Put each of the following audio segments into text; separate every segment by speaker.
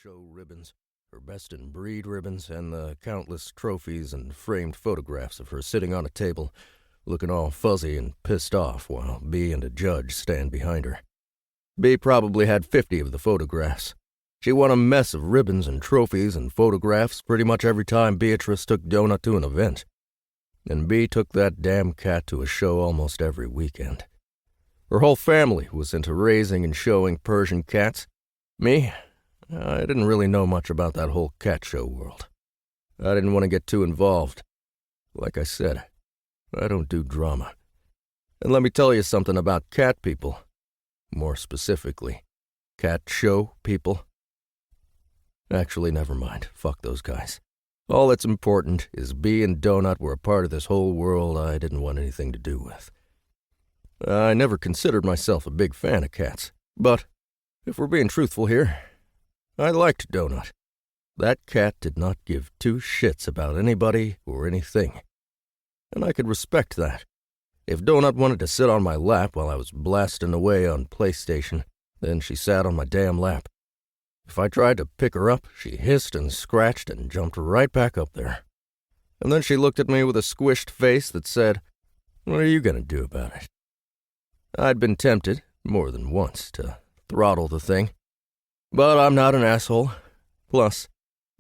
Speaker 1: show ribbons, her best-in-breed ribbons, and the countless trophies and framed photographs of her sitting on a table, looking all fuzzy and pissed off while Bea and a judge stand behind her. Bea probably had 50 of the photographs. She won a mess of ribbons and trophies and photographs pretty much every time Beatrice took Donut to an event. And Bea took that damn cat to a show almost every weekend. Her whole family was into raising and showing Persian cats. Me? I didn't really know much about that whole cat show world. I didn't want to get too involved. Like I said, I don't do drama. And let me tell you something about cat people. More specifically, cat show people. Actually, never mind. Fuck those guys. All that's important is Bea and Donut were a part of this whole world I didn't want anything to do with. I never considered myself a big fan of cats, but if we're being truthful here, I liked Donut. That cat did not give two shits about anybody or anything, and I could respect that. If Donut wanted to sit on my lap while I was blasting away on PlayStation, then she sat on my damn lap. If I tried to pick her up, she hissed and scratched and jumped right back up there. And then she looked at me with a squished face that said, "What are you going to do about it?" I'd been tempted, more than once, to throttle the thing. But I'm not an asshole. Plus,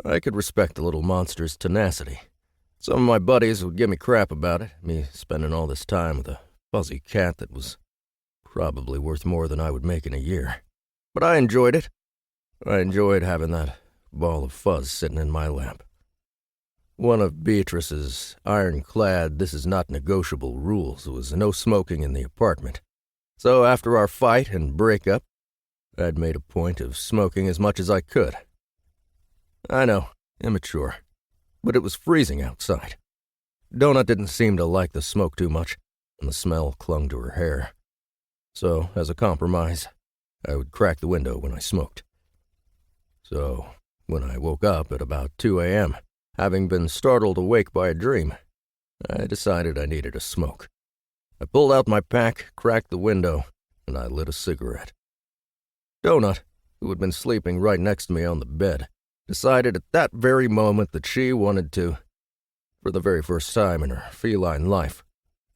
Speaker 1: I could respect the little monster's tenacity. Some of my buddies would give me crap about it, me spending all this time with a fuzzy cat that was probably worth more than I would make in a year. But I enjoyed it. I enjoyed having that ball of fuzz sitting in my lap. One of Beatrice's ironclad this-is-not-negotiable rules was no smoking in the apartment. So after our fight and breakup, I'd made a point of smoking as much as I could. I know, immature, but it was freezing outside. Donut didn't seem to like the smoke too much, and the smell clung to her hair. So, as a compromise, I would crack the window when I smoked. So, when I woke up at about 2 a.m., having been startled awake by a dream, I decided I needed a smoke. I pulled out my pack, cracked the window, and I lit a cigarette. Donut, who had been sleeping right next to me on the bed, decided at that very moment that she wanted to, for the very first time in her feline life,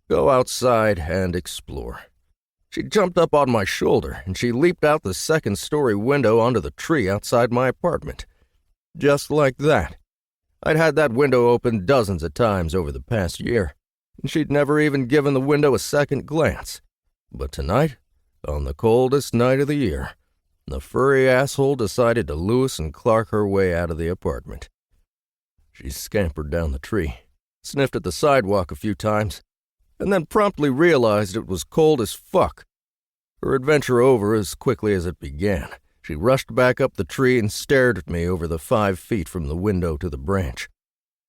Speaker 1: go outside and explore. She jumped up on my shoulder, and she leaped out the second-story window onto the tree outside my apartment. Just like that. I'd had that window open dozens of times over the past year, and she'd never even given the window a second glance. But tonight, on the coldest night of the year, the furry asshole decided to Lewis and Clark her way out of the apartment. She scampered down the tree, sniffed at the sidewalk a few times, and then promptly realized it was cold as fuck. Her adventure over as quickly as it began, she rushed back up the tree and stared at me over the 5 feet from the window to the branch.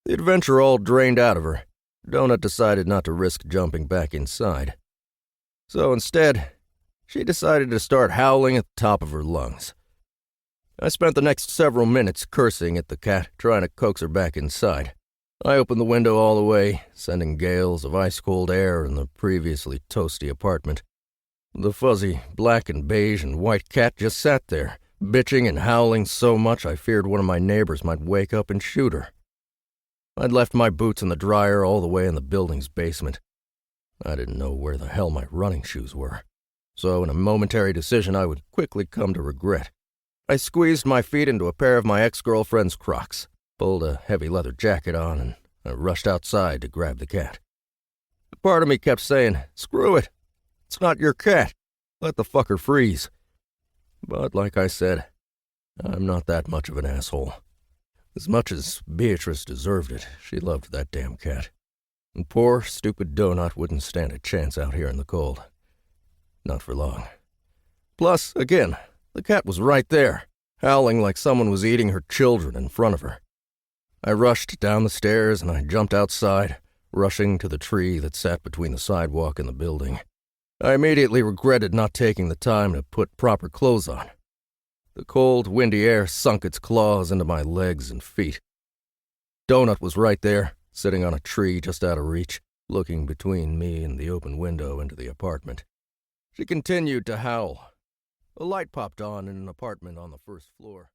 Speaker 1: The adventure all drained out of her. Donut decided not to risk jumping back inside. So instead, she decided to start howling at the top of her lungs. I spent the next several minutes cursing at the cat, trying to coax her back inside. I opened the window all the way, sending gales of ice-cold air in the previously toasty apartment. The fuzzy black and beige and white cat just sat there, bitching and howling so much I feared one of my neighbors might wake up and shoot her. I'd left my boots in the dryer all the way in the building's basement. I didn't know where the hell my running shoes were, so in a momentary decision I would quickly come to regret, I squeezed my feet into a pair of my ex-girlfriend's Crocs, pulled a heavy leather jacket on, and I rushed outside to grab the cat. A part of me kept saying, "Screw it. It's not your cat. Let the fucker freeze." But like I said, I'm not that much of an asshole. As much as Beatrice deserved it, she loved that damn cat. And poor, stupid Donut wouldn't stand a chance out here in the cold. Not for long. Plus, again, the cat was right there, howling like someone was eating her children in front of her. I rushed down the stairs and I jumped outside, rushing to the tree that sat between the sidewalk and the building. I immediately regretted not taking the time to put proper clothes on. The cold, windy air sunk its claws into my legs and feet. Donut was right there, sitting on a tree just out of reach, looking between me and the open window into the apartment. She continued to howl. A light popped on in an apartment on the first floor.